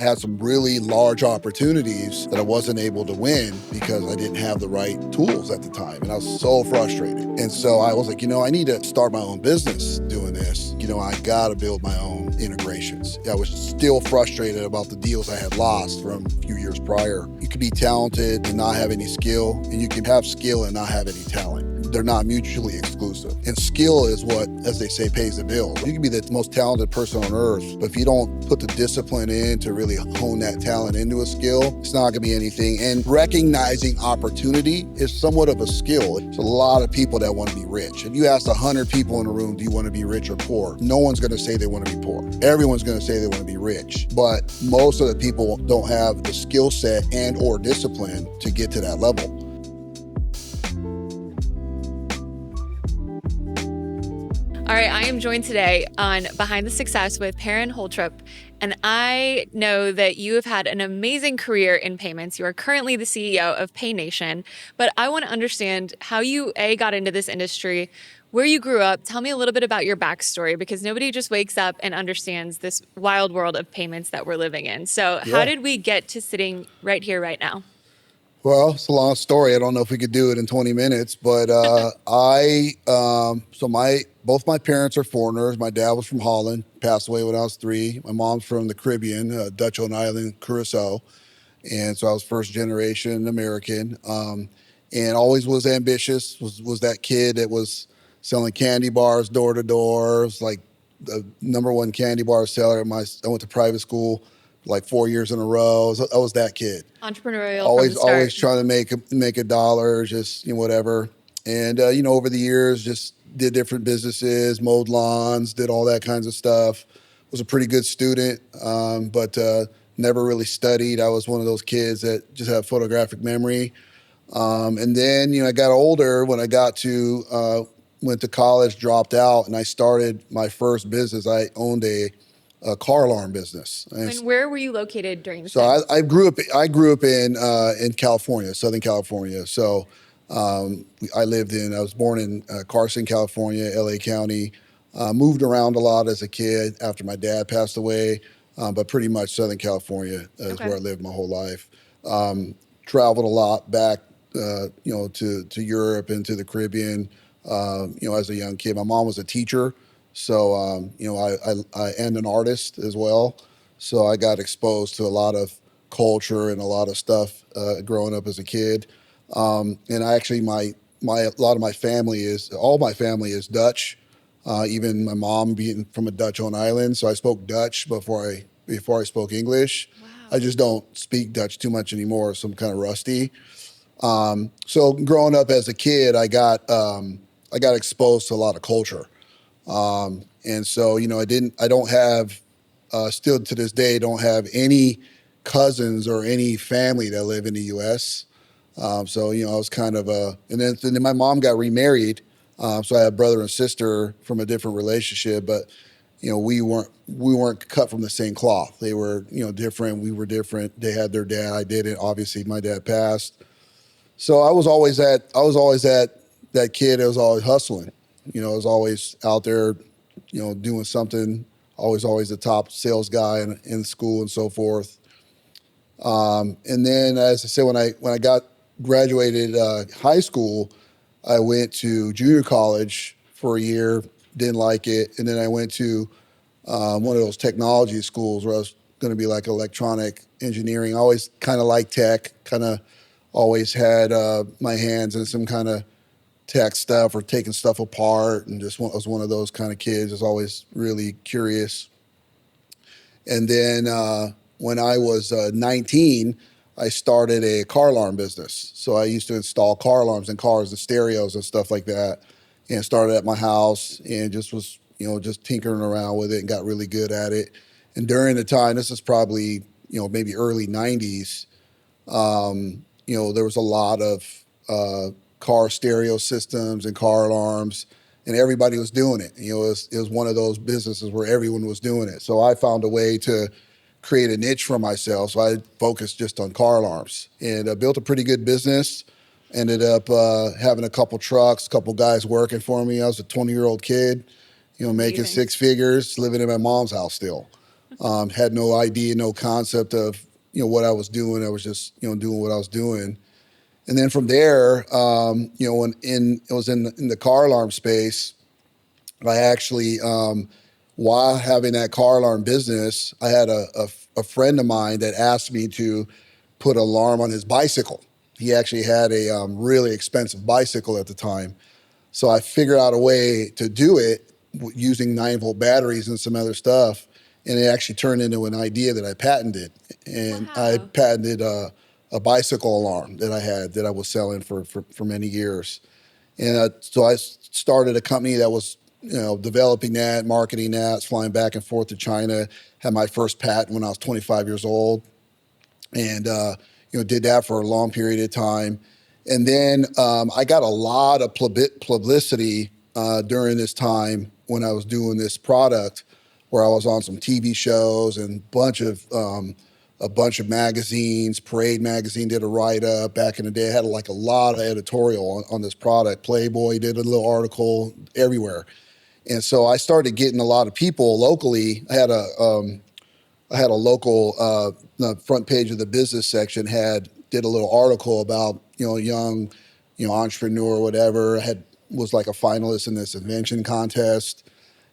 I had some really large opportunities that I wasn't able to win because I didn't have the right tools at the time. And I was so frustrated. And so I was like, I need to start my own business doing this. I got to build my own integrations. I was still frustrated about the deals I had lost from a few years prior. You could be talented and not have any skill, and you can have skill and not have any talent. They're not mutually exclusive. And skill is what, as they say, pays the bills. You can be the most talented person on earth, but if you don't put the discipline in to really hone that talent into a skill, it's not gonna be anything. And recognizing opportunity is somewhat of a skill. There's a lot of people that wanna be rich. If you ask 100 people in a room, do you wanna be rich or poor? No one's gonna say they wanna be poor. Everyone's gonna say they wanna be rich. But most of the people don't have the skill set and or discipline to get to that level. All right, I am joined today on Behind the Success with Perryn Holtrop, and I know that you have had an amazing career in payments. You are currently the CEO of PayNation, but I want to understand how you, got into this industry, where you grew up. Tell me a little bit about your backstory, because nobody just wakes up and understands this wild world of payments that we're living in. So how did we get to sitting right here, right now? Well, it's a long story. I don't know if we could do it in 20 minutes, but both my parents are foreigners. My dad was from Holland, passed away when I was 3. My mom's from the Caribbean, Dutch owned island, Curacao. And so I was first generation American, and always was ambitious, was that kid that was selling candy bars door to door. It was like the #1 candy bar seller. I went to private school like 4 years in a row. I was that kid. Entrepreneurial Always, from the start. always trying to make a dollar, just whatever. And over the years, just did different businesses, mowed lawns, did all that kinds of stuff. Was a pretty good student, but never really studied. I was one of those kids that just had photographic memory. And then I got older. When I went to college, dropped out, and I started my first business. I owned a car alarm business. And where were you located during this So time? I grew up in California, Southern California. So I was born in Carson, California, LA County. Moved around a lot as a kid after my dad passed away, but pretty much Southern California is where I lived my whole life. Traveled a lot back, to Europe and to the Caribbean, as a young kid. My mom was a teacher. So, I am an artist as well. So I got exposed to a lot of culture and a lot of stuff growing up as a kid. And I actually, all my family is Dutch. Even my mom being from a Dutch owned island. So I spoke Dutch before I spoke English. Wow. I just don't speak Dutch too much anymore. So I'm kind of rusty. So growing up as a kid, I got exposed to a lot of culture. And so, I don't have, still to this day, don't have any cousins or any family that live in the U.S. So, I was kind of and then my mom got remarried. So I had a brother and sister from a different relationship, but, we weren't cut from the same cloth. They were, different. We were different. They had their dad. I didn't. Obviously, my dad passed. So I was always that kid that was always hustling. I was always out there, doing something, always the top sales guy in school and so forth. And then, as I said, when I graduated high school, I went to junior college for a year, didn't like it. And then I went to one of those technology schools where I was going to be like electronic engineering. I always kind of liked tech, kind of always had my hands in some kind of tech stuff or taking stuff apart, and I was one of those kind of kids. I was always really curious. And then when I was 19, I started a car alarm business. So I used to install car alarms in cars and stereos and stuff like that, and started at my house and just was, just tinkering around with it and got really good at it. And during the time, this is probably, maybe early 90s, there was a lot of car stereo systems and car alarms, and everybody was doing it. It was one of those businesses where everyone was doing it. So I found a way to create a niche for myself. So I focused just on car alarms, and I built a pretty good business. Ended up having a couple trucks, a couple guys working for me. I was a 20-year-old kid, making Amazing. 6 figures, living in my mom's house still. Had no idea, no concept of what I was doing. I was just doing what I was doing. And then from there, when it was in the car alarm space, I actually, while having that car alarm business, I had a friend of mine that asked me to put an alarm on his bicycle. He actually had a really expensive bicycle at the time. So I figured out a way to do it using 9-volt batteries and some other stuff. And it actually turned into an idea that I patented. And I Wow. patented a bicycle alarm that I had that I was selling for many years. And so I started a company that was, developing that, marketing that, flying back and forth to China. Had my first patent when I was 25 years old, and did that for a long period of time. And then I got a lot of publicity during this time when I was doing this product, where I was on some TV shows and a bunch of magazines. Parade magazine did a write up back in the day. I had like a lot of editorial on this product. Playboy did a little article everywhere, and so I started getting a lot of people locally. I had a local the front page of the business section did a little article about young entrepreneur or whatever was like a finalist in this invention contest,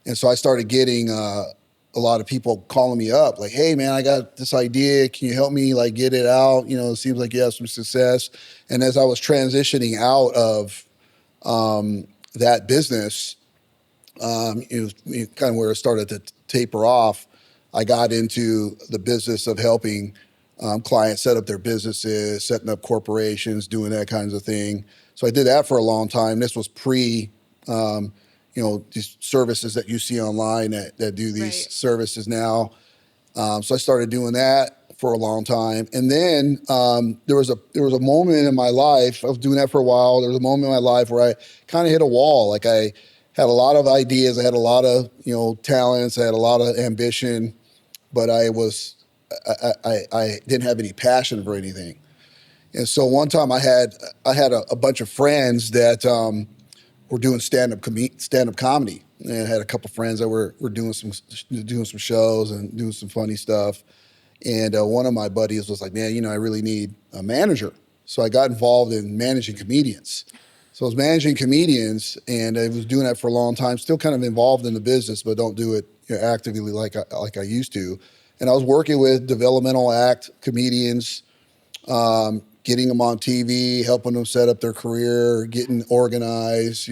and so I started getting a lot of people calling me up like, hey man, I got this idea, can you help me like get it out? It seems like you have some success. And as I was transitioning out of that business, kind of where it started to taper off, I got into the business of helping clients set up their businesses, setting up corporations, doing that kinds of thing. So I did that for a long time. This was pre, these services that you see online that do these Right. services now. So I started doing that for a long time, and then there was a moment in my life. I was doing that for a while. There was a moment in my life where I kind of hit a wall. Like I had a lot of ideas. I had a lot of talents. I had a lot of ambition, but I didn't have any passion for anything. And so one time I had a bunch of friends that were doing stand up comedy, and I had a couple friends that were doing some shows and doing some funny stuff. And one of my buddies was like, man, I really need a manager. So I got involved in managing comedians. So I was managing comedians, and I was doing that for a long time. Still kind of involved in the business, but don't do it actively like I used to. And I was working with developmental act comedians, getting them on TV, helping them set up their career, getting organized,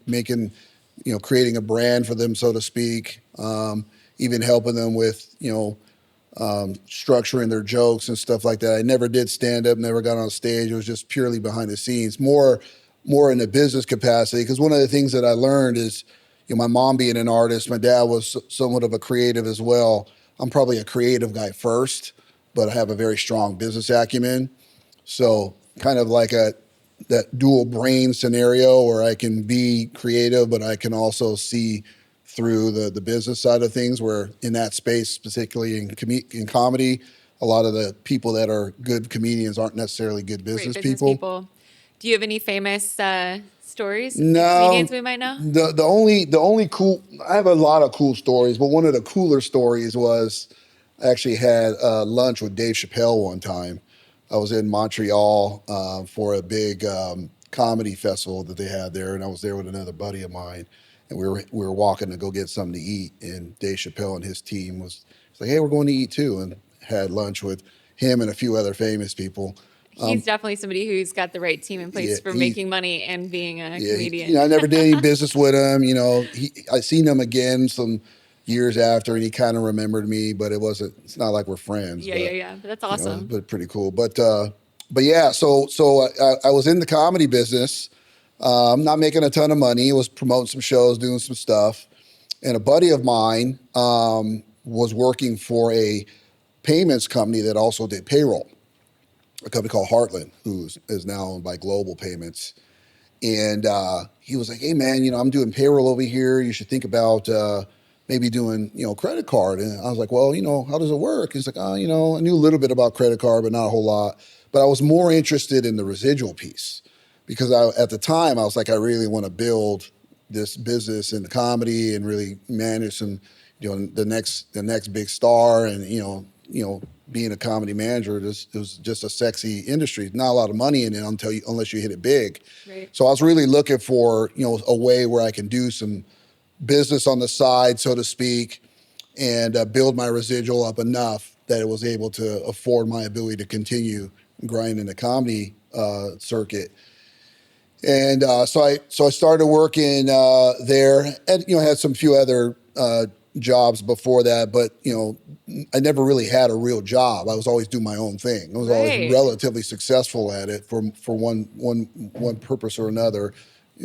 making, creating a brand for them, so to speak. Even helping them with, structuring their jokes and stuff like that. I never did stand up, never got on stage. It was just purely behind the scenes, more in a business capacity. Because one of the things that I learned is, my mom being an artist, my dad was somewhat of a creative as well. I'm probably a creative guy first, but I have a very strong business acumen. So kind of like that dual brain scenario where I can be creative, but I can also see through the business side of things, where in that space, particularly in comedy, a lot of the people that are good comedians aren't necessarily good Great business business people. people. Do you have any famous stories of comedians No, we might know? the only cool, I have a lot of cool stories, but one of the cooler stories was I actually had lunch with Dave Chappelle one time. I was in Montreal for a big comedy festival that they had there, and I was there with another buddy of mine, and we were walking to go get something to eat, and Dave Chappelle and his team was like, "Hey, we're going to eat too," and had lunch with him and a few other famous people. He's definitely somebody who's got the right team in Yeah, place for making money and being a yeah, comedian. I never did any business with him. I seen him again some years after, and he kind of remembered me, but it's not like we're friends, Yeah, yeah, but yeah. That's awesome. but pretty cool. But yeah, so I was in the comedy business, not making a ton of money. Was promoting some shows, doing some stuff, and a buddy of mine was working for a payments company that also did payroll, a company called Heartland, who is now owned by Global Payments. And he was like, "Hey man, I'm doing payroll over here. You should think about maybe doing credit card." And I was like, "Well, how does it work?" He's like, "Oh, I knew a little bit about credit card, but not a whole lot." But I was more interested in the residual piece because at the time I was like, I really want to build this business in comedy and really manage some the next big star, and being a comedy manager, it was just a sexy industry. Not a lot of money in it unless you hit it big. Right. So I was really looking for a way where I can do some business on the side, so to speak, and build my residual up enough that it was able to afford my ability to continue grinding the comedy circuit. And so I started working there, and had some few other jobs before that, but I never really had a real job. I was always doing my own thing. I was always Right. relatively successful at it for one purpose or another.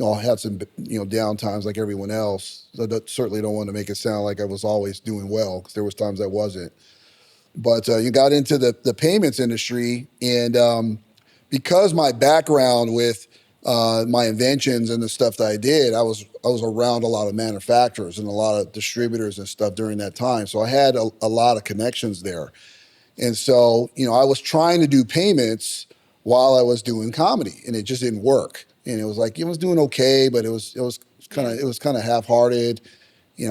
I had some down times like everyone else. So I certainly don't want to make it sound like I was always doing well, because there was times I wasn't. But you got into the payments industry, and because my background with my inventions and the stuff that I did, I was around a lot of manufacturers and a lot of distributors and stuff during that time. So I had a lot of connections there. And so, I was trying to do payments while I was doing comedy, and it just didn't work. And it was like, it was doing okay, but it was kind of half-hearted. It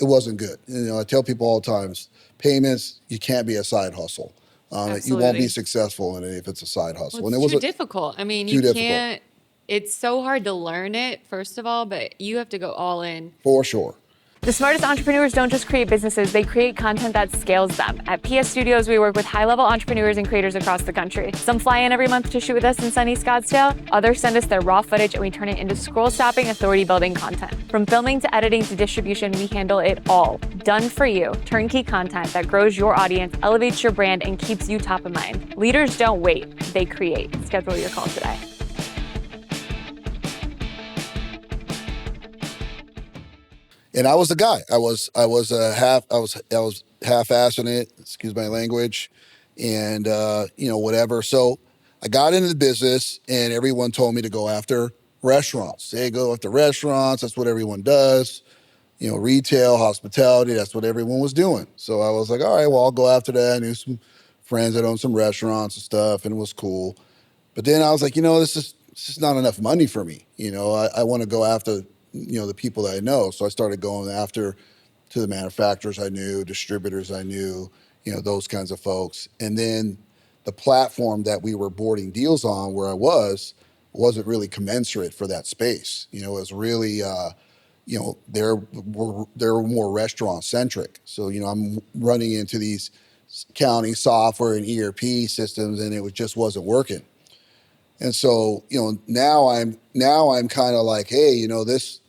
wasn't good. I tell people all the time, payments, you can't be a side hustle. You won't Absolutely. be successful in it if it's a side hustle. Well, And it's it too was difficult. I mean, too you difficult can't, it's so hard to learn it, first of all, but you have to go all in. for sure. The smartest entrepreneurs don't just create businesses, they create content that scales them. At PS Studios, we work with high-level entrepreneurs and creators across the country. Some fly in every month to shoot with us in sunny Scottsdale. Others send us their raw footage and we turn it into scroll-stopping, authority-building content. From filming to editing to distribution, we handle it all. Done for you. Turnkey content that grows your audience, elevates your brand, and keeps you top of mind. Leaders don't wait, they create. Schedule your call today. And I was the guy. I was half-assing it. Excuse my language, and whatever. So I got into the business, and everyone told me to go after restaurants. They go after restaurants. That's what everyone does. Retail, hospitality. That's what everyone was doing. So I was like, all right, well, I'll go after that. I knew some friends that owned some restaurants and stuff, and it was cool. But then I was like, this is not enough money for me. I want to go after the people that I know. So I started going after to the manufacturers I knew, distributors I knew, those kinds of folks. And then the platform that we were boarding deals on, where I wasn't really commensurate for that space. It was really, they're more restaurant centric. So I'm running into these accounting software and ERP systems, and it just wasn't working. And so, now I'm kind of like, hey, this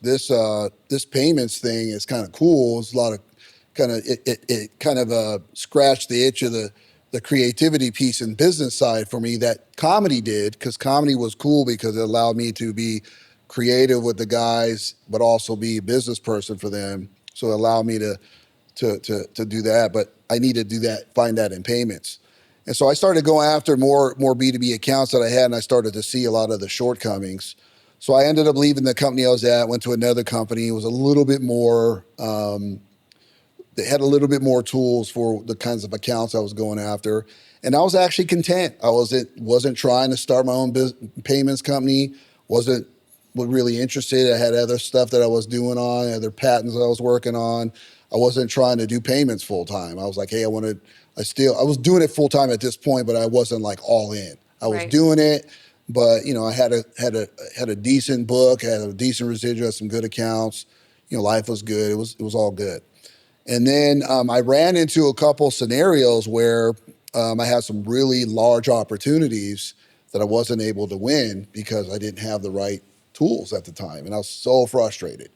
payments thing is kind of cool. It's a lot of it kind of scratched the itch of the creativity piece and business side for me that comedy did, because comedy was cool because it allowed me to be creative with the guys, but also be a business person for them. So it allowed me to do that, but I need to find that in payments. And so I started going after more B2B accounts that I had, and I started to see a lot of the shortcomings. So I ended up leaving the company I was at, went to another company. It was a little bit more, they had a little bit more tools for the kinds of accounts I was going after. And I was actually content. I wasn't trying to start my own payments company, wasn't really interested. I had other stuff that I was doing on, other patents that I was working on. I wasn't trying to do payments full time. I was like, hey, I was doing it full time at this point, but I wasn't like all in. I was doing it, but I had a decent book, had a decent residual, had some good accounts. Life was good. It was all good. And then I ran into a couple scenarios where I had some really large opportunities that I wasn't able to win because I didn't have the right tools at the time, and I was so frustrated.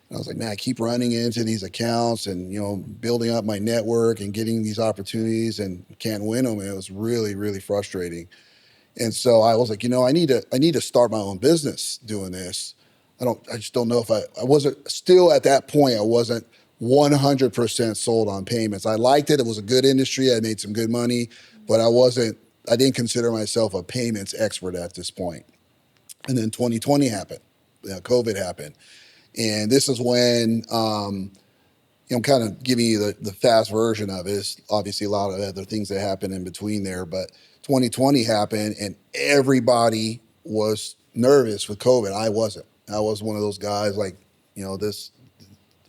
And I was like, man, I keep running into these accounts and, building up my network and getting these opportunities and can't win them. And it was really, really frustrating. And so I was like, I need to start my own business doing this. I just don't know if I wasn't still at that point. I wasn't 100% sold on payments. I liked it. It was a good industry. I made some good money, but I didn't consider myself a payments expert at this point. And then 2020 happened. COVID happened. And this is when, I'm kind of giving you the fast version of it. It's obviously a lot of other things that happened in between there, but 2020 happened and everybody was nervous with COVID. I wasn't. I was one of those guys like, this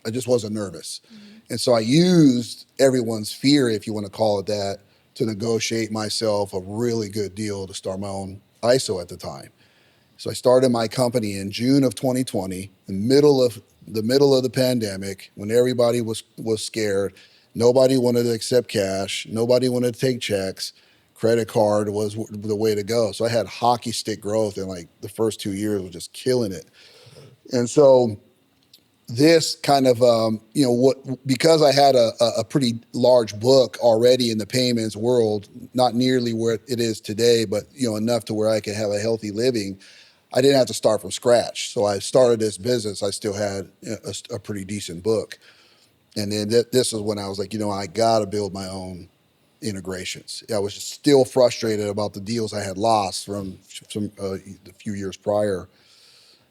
I just wasn't nervous. And so I used everyone's fear, if you want to call it that, to negotiate myself a really good deal to start my own ISO at the time. So I started my company in June of 2020, the middle of the pandemic, when everybody was scared. Nobody wanted to accept cash. Nobody wanted to take checks. Credit card was the way to go. So I had hockey stick growth in like the first 2 years, was just killing it. And so this kind of because I had a pretty large book already in the payments world, not nearly where it is today, but enough to where I could have a healthy living. I didn't have to start from scratch. So I started this business. I still had a pretty decent book. And then this is when I was like, I got to build my own integrations. I was still frustrated about the deals I had lost from a few years prior.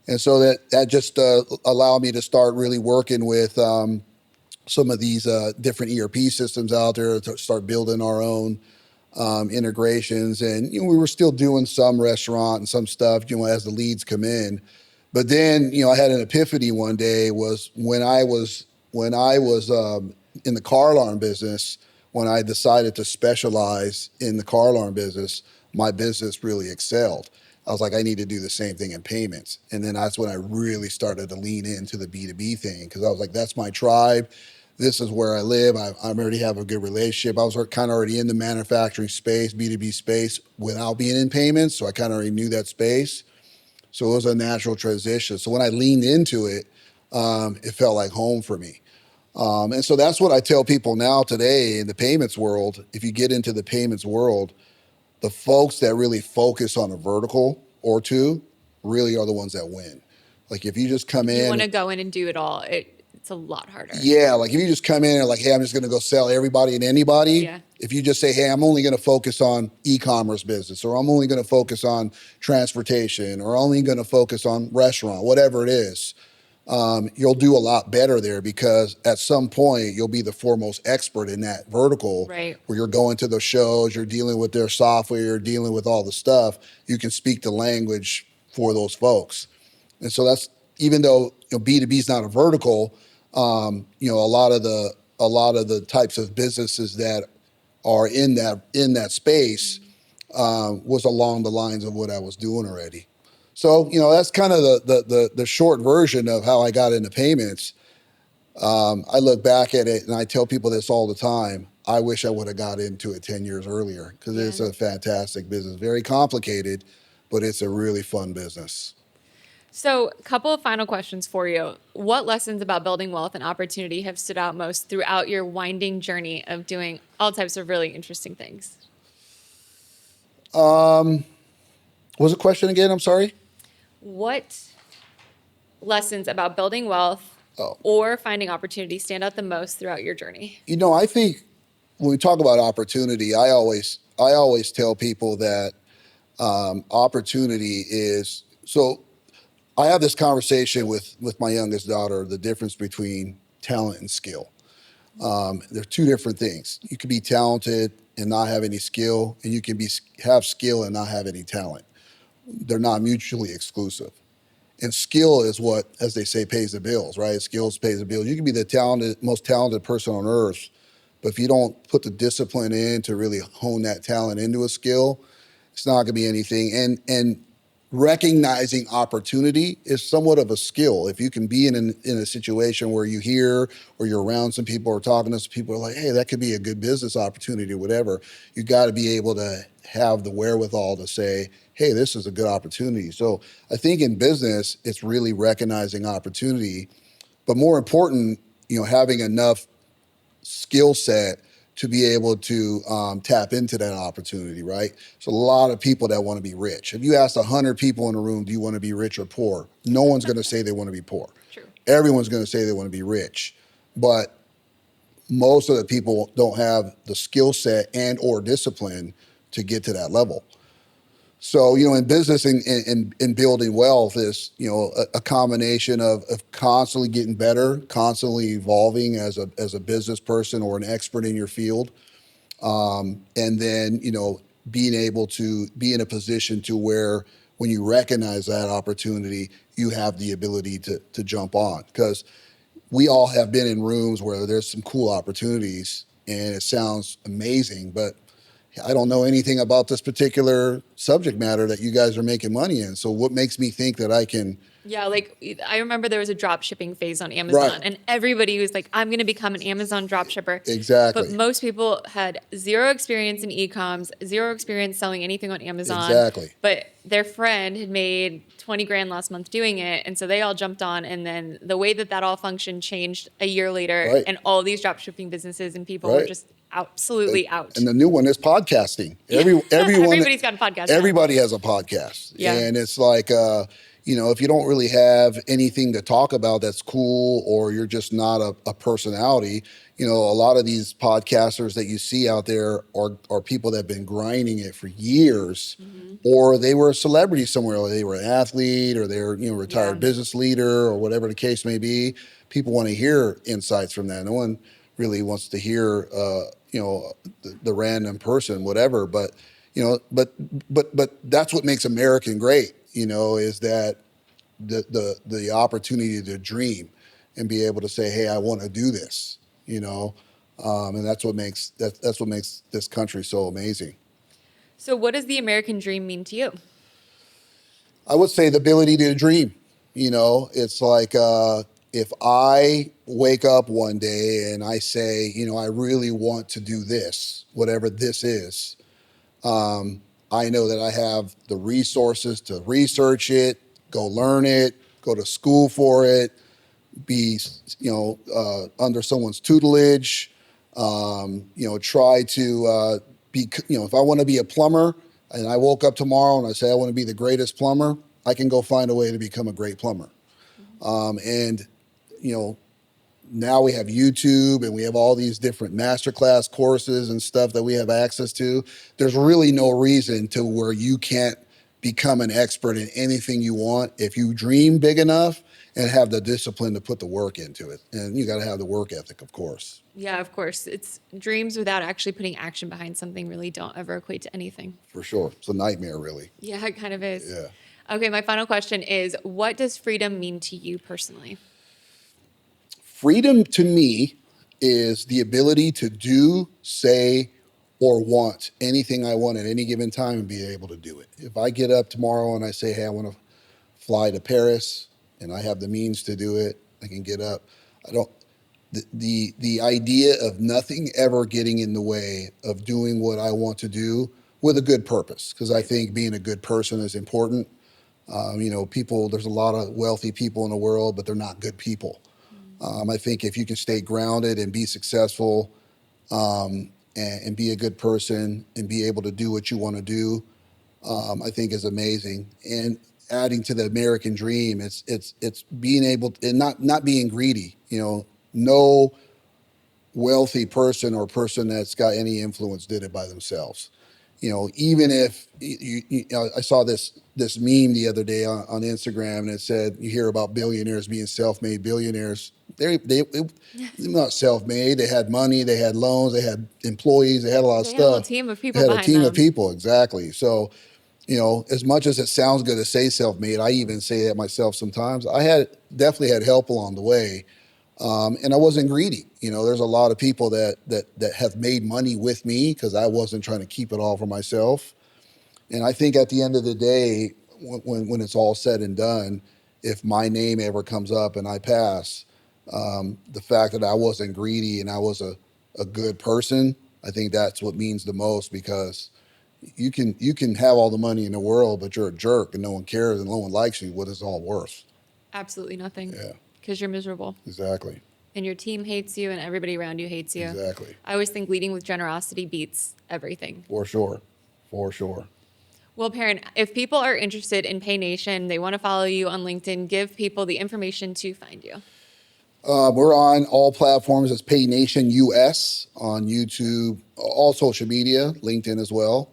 And so that just allowed me to start really working with some of these different ERP systems out there to start building our own integrations. And we were still doing some restaurant and some stuff, as the leads come in. But then, I had an epiphany one day. Was when I was in the car alarm business. When I decided to specialize in the car alarm business, my business really excelled. I was like, I need to do the same thing in payments. And then that's when I really started to lean into the B2B thing, because I was like, that's my tribe. This is where I live. I already have a good relationship. I was kind of already in the manufacturing space, B2B space, without being in payments. So I kind of already knew that space. So it was a natural transition. So when I leaned into it, it felt like home for me. And so that's what I tell people now today in the payments world. If you get into the payments world, the folks that really focus on a vertical or two really are the ones that win. Like if you just come If you in, want to go in and do it all, it's a lot harder. yeah, like if you just come in and like, hey, I'm just going to go sell everybody and anybody. Yeah. If you just say, hey, I'm only going to focus on e-commerce business, or I'm only going to focus on transportation, or only going to focus on restaurant, whatever it is, you'll do a lot better there, because at some point you'll be the foremost expert in that vertical. Right. Where you're going to those shows, you're dealing with their software, you're dealing with all the stuff. You can speak the language for those folks. And so that's, even though B2B is not a vertical, a lot of the types of businesses that are in that space was along the lines of what I was doing already. So that's kind of the short version of how I got into payments. I look back at it and I tell people this all the time. I wish I would have got into it 10 years earlier, because it's a fantastic business. Very complicated, but it's a really fun business. So, a couple of final questions for you. What lessons about building wealth and opportunity have stood out most throughout your winding journey of doing all types of really interesting things? What was the question again? I'm sorry. What lessons about building wealth or finding opportunity stand out the most throughout your journey? I think when we talk about opportunity, I always tell people that opportunity is so. I have this conversation with my youngest daughter, the difference between talent and skill. They're two different things. You can be talented and not have any skill, and you can have skill and not have any talent. They're not mutually exclusive. And skill is what, as they say, pays the bills, right? Skills pays the bills. You can be the most talented person on earth, but if you don't put the discipline in to really hone that talent into a skill, it's not going to be anything. And recognizing opportunity is somewhat of a skill. If you can be in a situation where you hear or you're around some people or talking to some people, are like, hey, that could be a good business opportunity or whatever, you got to be able to have the wherewithal to say, hey, this is a good opportunity. So I think in business, it's really recognizing opportunity, but more important, having enough skill set to be able to tap into that opportunity, right? So a lot of people that want to be rich. If you ask 100 people in a room, do you want to be rich or poor? No one's going to say they want to be poor. True. Everyone's going to say they want to be rich. But most of the people don't have the skill set and or discipline to get to that level. So, in business and building wealth is, a combination of constantly getting better, constantly evolving as a business person or an expert in your field. And then, being able to be in a position to where when you recognize that opportunity, you have the ability to jump on. Because we all have been in rooms where there's some cool opportunities and it sounds amazing, but I don't know anything about this particular subject matter that you guys are making money in. So what makes me think that I can? Yeah, like I remember there was a drop shipping phase on Right. Amazon, and everybody was like, I'm going to become an Amazon drop shipper. But Exactly. most people had zero experience in e-coms, zero experience selling anything on Amazon. Exactly. But their friend had made 20 grand last month doing it. And so they all jumped on. And then the way that that all functioned changed a year later. Right. And all these drop shipping businesses and people were Right. just absolutely out. And the new one is podcasting. Everyone, Everybody's got a podcast now. everybody has a podcast. Yeah. And it's like, if you don't really have anything to talk about that's cool, or you're just not a personality, a lot of these podcasters that you see out there are people that have been grinding it for years, or they were a celebrity somewhere, or they were an athlete, or they're, retired business leader, or whatever the case may be. People want to hear insights from that. No one really wants to hear, the random person, whatever. But, but that's what makes American great, is that the opportunity to dream and be able to say, hey, I want to do this, and that's what makes this country so amazing. So what does the American dream mean to you? I would say the ability to dream. It's like if I wake up one day and I say, I really want to do this, whatever this is, I know that I have the resources to research it, go learn it, go to school for it, be, under someone's tutelage, try to be, if I want to be a plumber and I woke up tomorrow and I say I want to be the greatest plumber, I can go find a way to become a great plumber. And, now we have YouTube and we have all these different masterclass courses and stuff that we have access to. There's really no reason to where you can't become an expert in anything you want if you dream big enough and have the discipline to put the work into it. And you got to have the work ethic, of course. Yeah, of course. It's dreams without actually putting action behind something really don't ever equate to anything. For sure. It's a nightmare, really. Yeah, it kind of is. Yeah. Okay, my final question is, what does freedom mean to you personally? Freedom to me is the ability to do, say, or want anything I want at any given time and be able to do it. If I get up tomorrow and I say, hey, I want to fly to Paris and I have the means to do it, I can get up. I don't, the idea of nothing ever getting in the way of doing what I want to do with a good purpose, because I think being a good person is important. People, there's a lot of wealthy people in the world, but they're not good people. I think if you can stay grounded and be successful, and be a good person and be able to do what you want to do, I think is amazing. And adding to the American dream, it's being able to, and not being greedy. No wealthy person or person that's got any influence did it by themselves. Even if I saw this meme the other day on Instagram, and it said, you hear about billionaires being self-made billionaires. They're not self-made. They had money, they had loans, they had employees, they had a lot of stuff. They had a whole team of people They had a behind team them. of people, exactly. So, as much as it sounds good to say self-made, I even say that myself sometimes. I definitely had help along the way. And I wasn't greedy. There's a lot of people that have made money with me because I wasn't trying to keep it all for myself. And I think at the end of the day, when it's all said and done, if my name ever comes up and I pass, the fact that I wasn't greedy and I was a good person, I think that's what means the most, because you can have all the money in the world, but you're a jerk and no one cares and no one likes you. What is it all worth? Absolutely nothing. Yeah. Because you're miserable. Exactly. And your team hates you and everybody around you hates you. Exactly. I always think leading with generosity beats everything. For sure. For sure. Well, Perryn, if people are interested in Pay Nation, they want to follow you on LinkedIn, give people the information to find you. We're on all platforms as Pay Nation US, on YouTube, all social media, LinkedIn as well.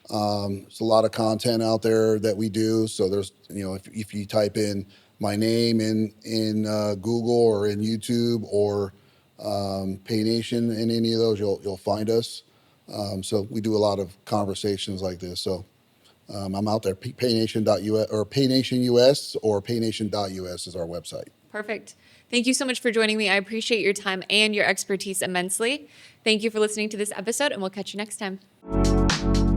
There's a lot of content out there that we do. So there's, if you type in my name in Google or in YouTube or Pay Nation in any of those, you'll find us. So we do a lot of conversations like this. So I'm out there, paynation.us or paynation.us or paynation.us is our website. Perfect. Thank you so much for joining me. I appreciate your time and your expertise immensely. Thank you for listening to this episode, and we'll catch you next time.